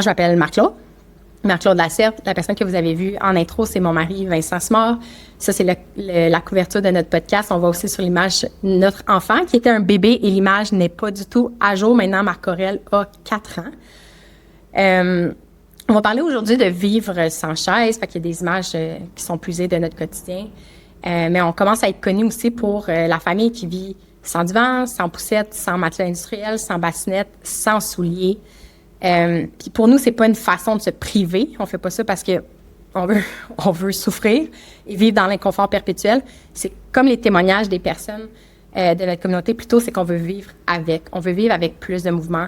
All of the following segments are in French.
Je m'appelle Marc-Claude. Marc-Claude Lacerte. La personne que vous avez vue en intro, c'est mon mari, Vincent Simard. Ça, c'est la couverture de notre podcast. On voit aussi sur l'image notre enfant, qui était un bébé, et l'image n'est pas du tout à jour. Maintenant, Marc Aurèle a 4 ans. On va parler aujourd'hui de vivre sans chaise, fait qu'il y a des images qui sont puisées de notre quotidien. Mais on commence à être connu aussi pour la famille qui vit sans divan, sans poussette, sans matelas industriel, sans bassinette, sans souliers. Puis pour nous, c'est pas une façon de se priver. On fait pas ça parce que on veut souffrir et vivre dans l'inconfort perpétuel. C'est comme les témoignages des personnes de notre communauté. Plutôt, c'est qu'on veut vivre avec. On veut vivre avec plus de mouvement.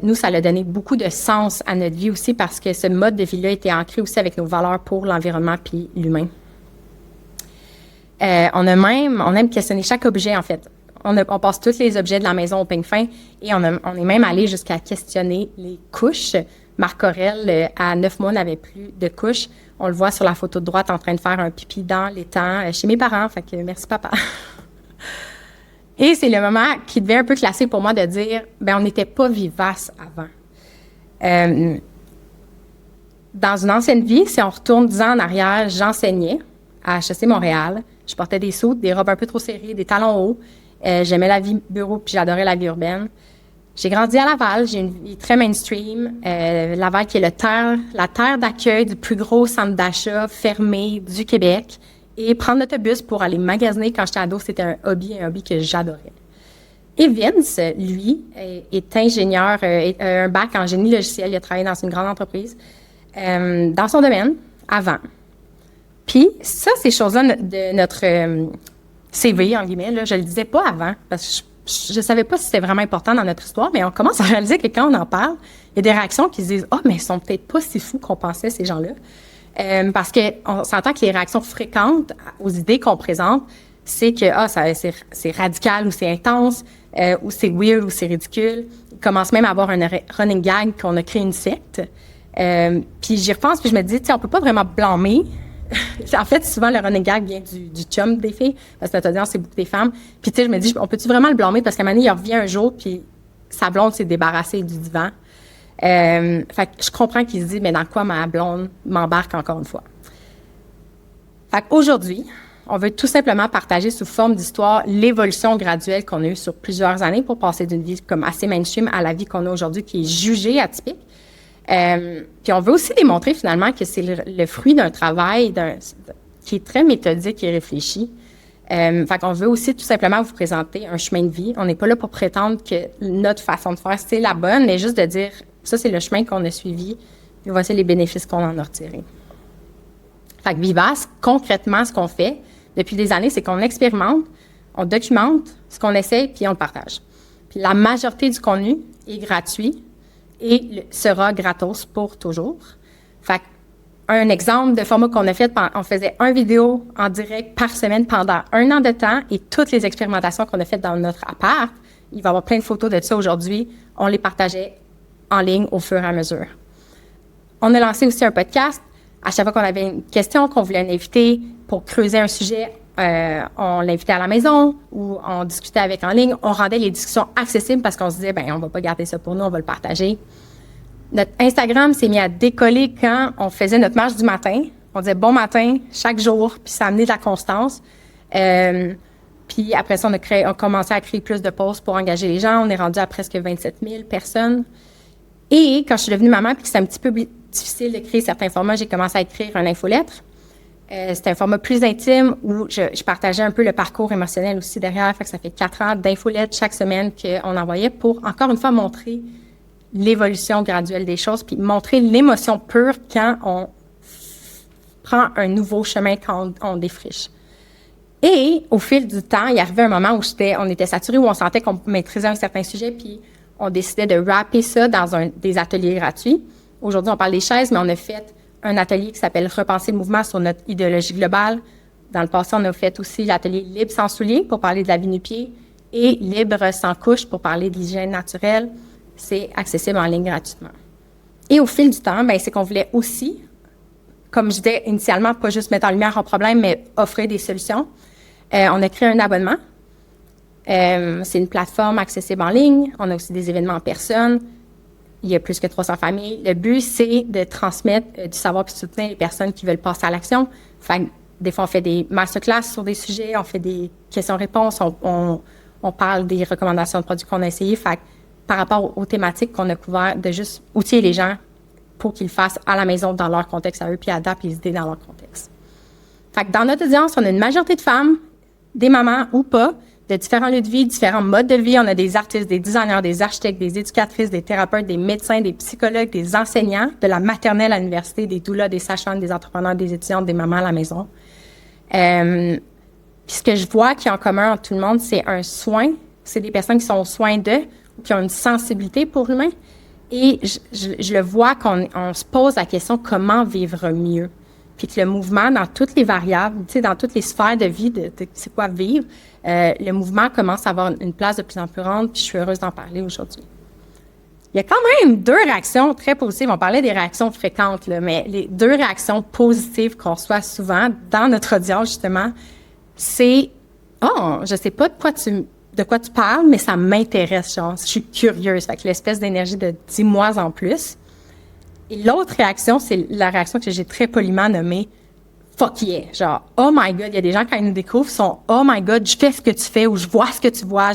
Nous, ça a donné beaucoup de sens à notre vie aussi parce que ce mode de vie-là était ancré aussi avec nos valeurs pour l'environnement puis l'humain. On aime questionner chaque objet, en fait. On passe tous les objets de la maison au peigne fin et on est même allé jusqu'à questionner les couches. Marc Aurèle, à 9 mois, n'avait plus de couches. On le voit sur la photo de droite en train de faire un pipi dans l'étang chez mes parents. Fait que merci, papa. Et c'est le moment qui devait un peu classé pour moi de dire, on n'était pas vivace avant. Dans une ancienne vie, si on retourne 10 ans en arrière, j'enseignais à HEC Montréal. Je portais des soutes, des robes un peu trop serrées, des talons hauts. J'aimais la vie bureau puis j'adorais la vie urbaine. J'ai grandi à Laval, j'ai une vie très mainstream. Laval qui est la terre d'accueil du plus gros centre d'achat fermé du Québec. Et prendre l'autobus pour aller magasiner quand j'étais ado, c'était un hobby que j'adorais. Et Vince, lui, est ingénieur, un bac en génie logiciel. Il a travaillé dans une grande entreprise dans son domaine avant. Puis ça, ces choses-là de notre CV, en guillemets, là, je le disais pas avant, parce que je savais pas si c'était vraiment important dans notre histoire, mais on commence à réaliser que quand on en parle, il y a des réactions qui se disent « Ah, mais ils sont peut-être pas si fous qu'on pensait, ces gens-là. » Parce qu'on s'entend que les réactions fréquentes aux idées qu'on présente, c'est que c'est radical ou c'est intense, ou c'est weird ou c'est ridicule. Ils commencent même à avoir un running gag qu'on a créé une secte. Puis j'y repense, puis je me dis, on peut pas vraiment blâmer. En fait, souvent, le running gag vient du chum des filles, parce que notre audience, c'est beaucoup des femmes. Puis, je me dis, on peut-tu vraiment le blâmer? Parce qu'à un moment donné, il revient un jour, puis sa blonde s'est débarrassée du divan. Fait que je comprends qu'il se dit, mais dans quoi ma blonde m'embarque encore une fois? Fait qu'aujourd'hui, on veut tout simplement partager sous forme d'histoire l'évolution graduelle qu'on a eue sur plusieurs années pour passer d'une vie comme assez mainstream à la vie qu'on a aujourd'hui, qui est jugée atypique. Puis on veut aussi démontrer finalement que c'est le fruit d'un travail qui est très méthodique et réfléchi. Fait qu'on veut aussi tout simplement vous présenter un chemin de vie. On n'est pas là pour prétendre que notre façon de faire, c'est la bonne, mais juste de dire, ça, c'est le chemin qu'on a suivi, puis voici les bénéfices qu'on en a retirés. Fait que Vivace, concrètement, ce qu'on fait depuis des années, c'est qu'on expérimente, on documente ce qu'on essaie, puis on le partage. Puis la majorité du contenu est gratuit et sera gratos pour toujours. Fait un exemple de format qu'on a fait, on faisait une vidéo en direct par semaine pendant 1 an de temps et toutes les expérimentations qu'on a faites dans notre appart, il va y avoir plein de photos de ça aujourd'hui, on les partageait en ligne au fur et à mesure. On a lancé aussi un podcast. À chaque fois qu'on avait une question, qu'on voulait un invité pour creuser un sujet, on l'invitait à la maison ou on discutait avec en ligne. On rendait les discussions accessibles parce qu'on se disait, on va pas garder ça pour nous, on va le partager. Notre Instagram s'est mis à décoller quand on faisait notre marche du matin. On disait bon matin chaque jour, puis ça a amené de la constance. Puis après ça, on a commencé à créer plus de posts pour engager les gens. On est rendu à presque 27 000 personnes. Et quand je suis devenue maman, puis que c'est un petit peu difficile de créer certains formats, j'ai commencé à écrire un infolettre. C'était un format plus intime où je partageais un peu le parcours émotionnel aussi derrière. Fait que ça fait 4 ans d'infolettre chaque semaine qu'on envoyait pour, encore une fois, montrer l'évolution graduelle des choses, puis montrer l'émotion pure quand on prend un nouveau chemin, quand on défriche. Et au fil du temps, il arrivait un moment où on était saturé, où on sentait qu'on maîtrisait un certain sujet, puis on décidait de wrapper ça dans des ateliers gratuits. Aujourd'hui, on parle des chaises, mais on a fait un atelier qui s'appelle « Repenser le mouvement sur notre idéologie globale ». Dans le passé, on a fait aussi l'atelier « Libre sans souliers » pour parler de la vie nu-pied et « Libre sans couche » pour parler de l'hygiène naturelle. C'est accessible en ligne gratuitement. Et au fil du temps, c'est qu'on voulait aussi, comme je disais initialement, pas juste mettre en lumière un problème, mais offrir des solutions. On a créé un abonnement. C'est une plateforme accessible en ligne. On a aussi des événements en personne. il y a plus que 300 familles. Le but, c'est de transmettre du savoir puis de soutenir les personnes qui veulent passer à l'action. Fait que, des fois, on fait des masterclass sur des sujets, on fait des questions-réponses, on parle des recommandations de produits qu'on a essayés. Fait que, par rapport aux thématiques qu'on a couvertes, de juste outiller les gens pour qu'ils le fassent à la maison, dans leur contexte à eux, puis adaptent les idées dans leur contexte. Fait que dans notre audience, on a une majorité de femmes, des mamans ou pas, de différents lieux de vie, différents modes de vie. On a des artistes, des designers, des architectes, des éducatrices, des thérapeutes, des médecins, des psychologues, des enseignants, de la maternelle à l'université, des doulas, des sages-femmes, des entrepreneurs, des étudiantes, des mamans à la maison. Puis ce que je vois qui est en commun entre tout le monde, c'est un soin. C'est des personnes qui sont au soin d'eux ou qui ont une sensibilité pour l'humain. Et je le vois qu'on se pose la question comment vivre mieux. Puis que le mouvement, dans toutes les variables, tu sais, dans toutes les sphères de vie, de c'est quoi vivre, le mouvement commence à avoir une place de plus en plus grande, puis je suis heureuse d'en parler aujourd'hui. Il y a quand même 2 réactions très positives. On parlait des réactions fréquentes, là, mais les 2 réactions positives qu'on reçoit souvent dans notre audience, justement, c'est « Oh, je sais pas de quoi tu parles, mais ça m'intéresse, genre, je suis curieuse. » Fait que l'espèce d'énergie de « dis-moi en plus ». Et l'autre réaction, c'est la réaction que j'ai très poliment nommée « fuck yeah ». Genre « oh my God », il y a des gens quand ils nous découvrent, sont « oh my God, je fais ce que tu fais » ou « je vois ce que tu vois,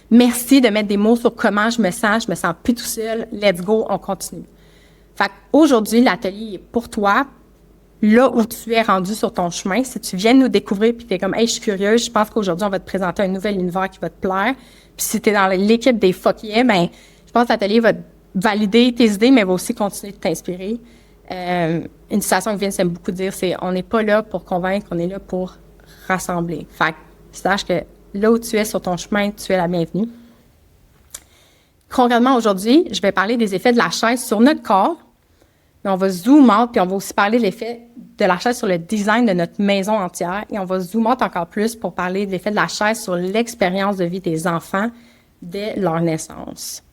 merci de mettre des mots sur comment je me sens plus tout seul, let's go, on continue ». Fait qu'aujourd'hui, l'atelier est pour toi, là où tu es rendu sur ton chemin. Si tu viens de nous découvrir puis tu es comme « hey, je suis curieuse, je pense qu'aujourd'hui, on va te présenter un nouvel univers qui va te plaire ». Puis si tu es dans l'équipe des « fuck yeah », ben je pense que l'atelier va valider tes idées, mais va aussi continuer de t'inspirer. Une citation que Vince aime beaucoup dire, c'est « on n'est pas là pour convaincre, on est là pour rassembler ». Fait que sache que là où tu es sur ton chemin, tu es la bienvenue. Concrètement, aujourd'hui, je vais parler des effets de la chaise sur notre corps, mais on va zoom out, puis on va aussi parler de l'effet de la chaise sur le design de notre maison entière, et on va zoom out encore plus pour parler de l'effet de la chaise sur l'expérience de vie des enfants dès leur naissance.